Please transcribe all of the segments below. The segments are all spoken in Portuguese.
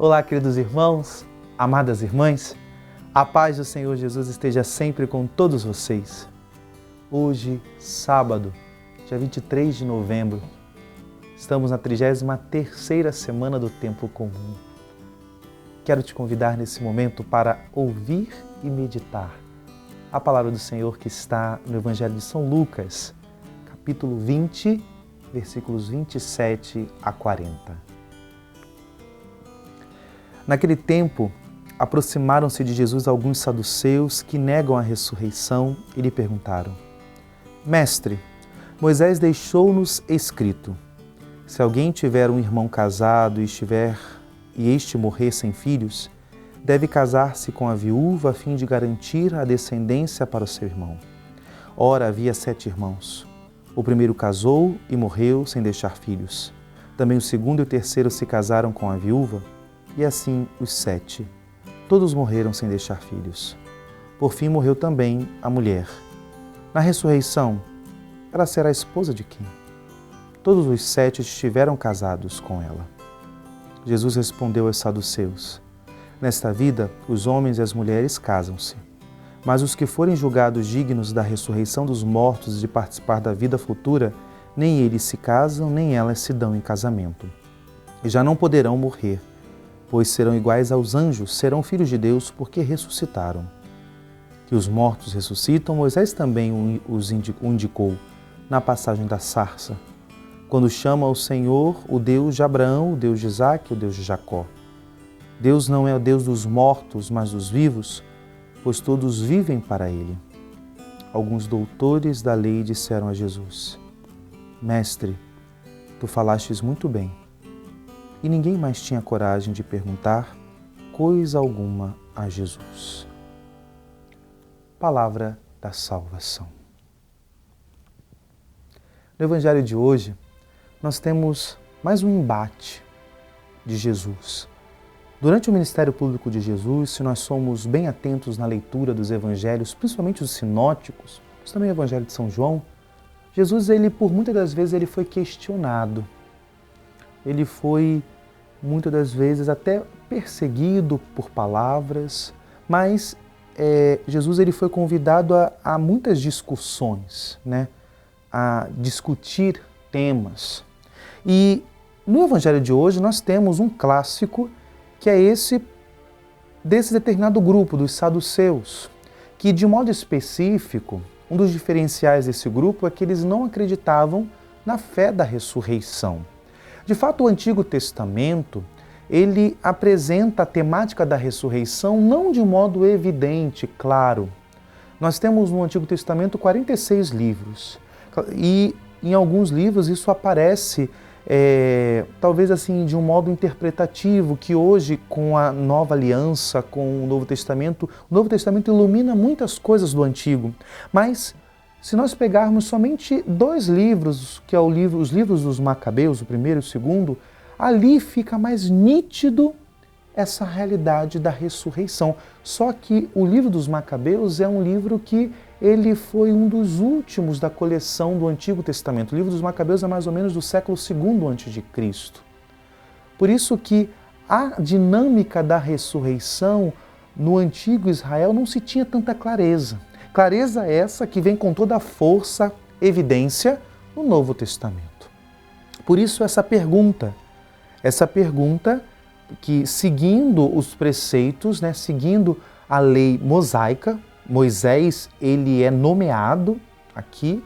Olá, queridos irmãos, amadas irmãs, a paz do Senhor Jesus esteja sempre com todos vocês. Hoje, sábado, dia 23 de novembro, estamos na 33ª semana do Tempo Comum. Quero te convidar nesse momento para ouvir e meditar a palavra do Senhor que está no Evangelho de São Lucas, capítulo 20, versículos 27 a 40. Naquele tempo, aproximaram-se de Jesus alguns saduceus que negam a ressurreição e lhe perguntaram: Mestre, Moisés deixou-nos escrito: se alguém tiver um irmão casado e este morrer sem filhos, deve casar-se com a viúva a fim de garantir a descendência para o seu irmão. Ora, havia 7 irmãos. O primeiro casou e morreu sem deixar filhos. Também o segundo e o terceiro se casaram com a viúva, e assim os 7. Todos morreram sem deixar filhos. Por fim morreu também a mulher. Na ressurreição, ela será esposa de quem? Todos os 7 estiveram casados com ela. Jesus respondeu aos saduceus: nesta vida, os homens e as mulheres casam-se, mas os que forem julgados dignos da ressurreição dos mortos e de participar da vida futura, nem eles se casam, nem elas se dão em casamento. E já não poderão morrer, pois serão iguais aos anjos, serão filhos de Deus, porque ressuscitaram. Que os mortos ressuscitam, Moisés também os indicou na passagem da sarça, quando chama o Senhor o Deus de Abraão, o Deus de Isaque, o Deus de Jacó. Deus não é o Deus dos mortos, mas dos vivos, pois todos vivem para Ele. Alguns doutores da lei disseram a Jesus: Mestre, tu falastes muito bem. E ninguém mais tinha coragem de perguntar coisa alguma a Jesus. Palavra da salvação. No Evangelho de hoje, nós temos mais um embate de Jesus. Durante o ministério público de Jesus, se nós somos bem atentos na leitura dos evangelhos, principalmente os sinóticos, mas também o Evangelho de São João, Jesus, por muitas das vezes, ele foi questionado. Ele foi, muitas das vezes, até perseguido por palavras, mas Jesus ele foi convidado a muitas discussões, a discutir temas. E no Evangelho de hoje nós temos um clássico que é desse determinado grupo, dos saduceus, que de modo específico, um dos diferenciais desse grupo é que eles não acreditavam na fé da ressurreição. De fato, o Antigo Testamento, ele apresenta a temática da ressurreição não de modo evidente, claro. Nós temos no Antigo Testamento 46 livros e em alguns livros isso aparece talvez assim de um modo interpretativo, que hoje com a nova aliança, com o Novo Testamento ilumina muitas coisas do Antigo. Mas se nós pegarmos somente 2 livros, que é os livros dos Macabeus, o primeiro e o segundo, ali fica mais nítido essa realidade da ressurreição. Só que o livro dos Macabeus é um livro que ele foi um dos últimos da coleção do Antigo Testamento. O livro dos Macabeus é mais ou menos do século II a.C. Por isso que a dinâmica da ressurreição no antigo Israel não se tinha tanta clareza. Clareza essa que vem com toda a força, evidência, no Novo Testamento. Por isso essa pergunta que, seguindo os preceitos, seguindo a lei mosaica, Moisés ele é nomeado aqui,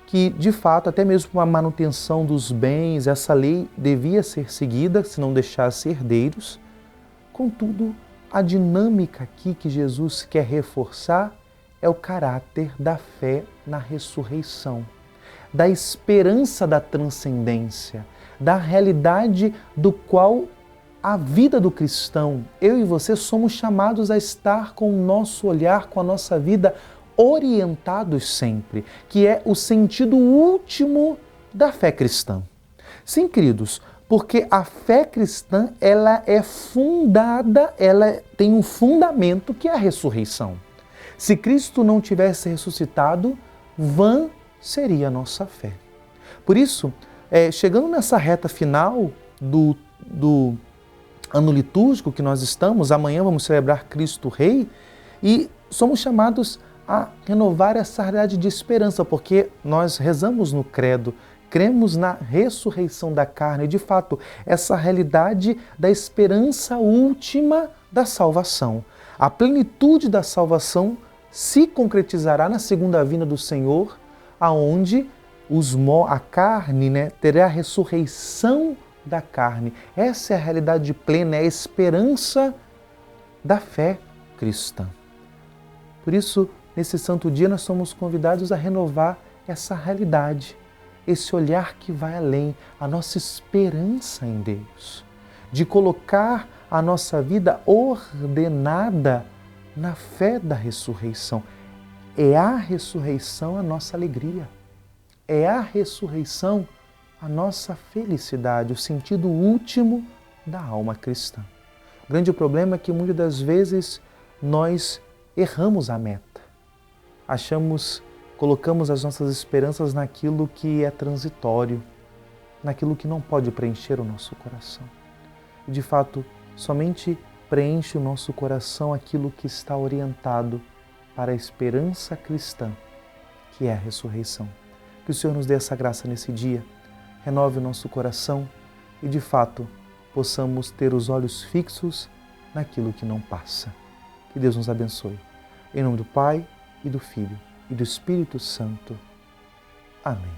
que de fato, até mesmo para a manutenção dos bens, essa lei devia ser seguida, se não deixasse herdeiros. Contudo, a dinâmica aqui que Jesus quer reforçar é o caráter da fé na ressurreição, da esperança da transcendência, da realidade do qual a vida do cristão, eu e você somos chamados a estar com o nosso olhar, com a nossa vida orientados sempre, que é o sentido último da fé cristã. Sim, queridos, porque a fé cristã, ela é fundada, ela tem um fundamento que é a ressurreição. Se Cristo não tivesse ressuscitado, vã seria a nossa fé. Por isso, chegando nessa reta final do ano litúrgico que nós estamos, amanhã vamos celebrar Cristo Rei, e somos chamados a renovar essa realidade de esperança, porque nós rezamos no credo, cremos na ressurreição da carne, e de fato, essa realidade da esperança última da salvação. A plenitude da salvação se concretizará na segunda vinda do Senhor, aonde a carne, terá a ressurreição da carne. Essa é a realidade plena, é a esperança da fé cristã. Por isso, nesse santo dia, nós somos convidados a renovar essa realidade, esse olhar que vai além, a nossa esperança em Deus, de colocar a nossa vida ordenada na fé da ressurreição. É a ressurreição a nossa alegria, é a ressurreição a nossa felicidade, o sentido último da alma cristã. O grande problema é que muitas das vezes nós erramos a meta. Colocamos as nossas esperanças naquilo que é transitório, naquilo que não pode preencher o nosso coração. E de fato, somente preenche o nosso coração aquilo que está orientado para a esperança cristã, que é a ressurreição. Que o Senhor nos dê essa graça nesse dia, renove o nosso coração e, de fato, possamos ter os olhos fixos naquilo que não passa. Que Deus nos abençoe. Em nome do Pai, e do Filho, e do Espírito Santo. Amém.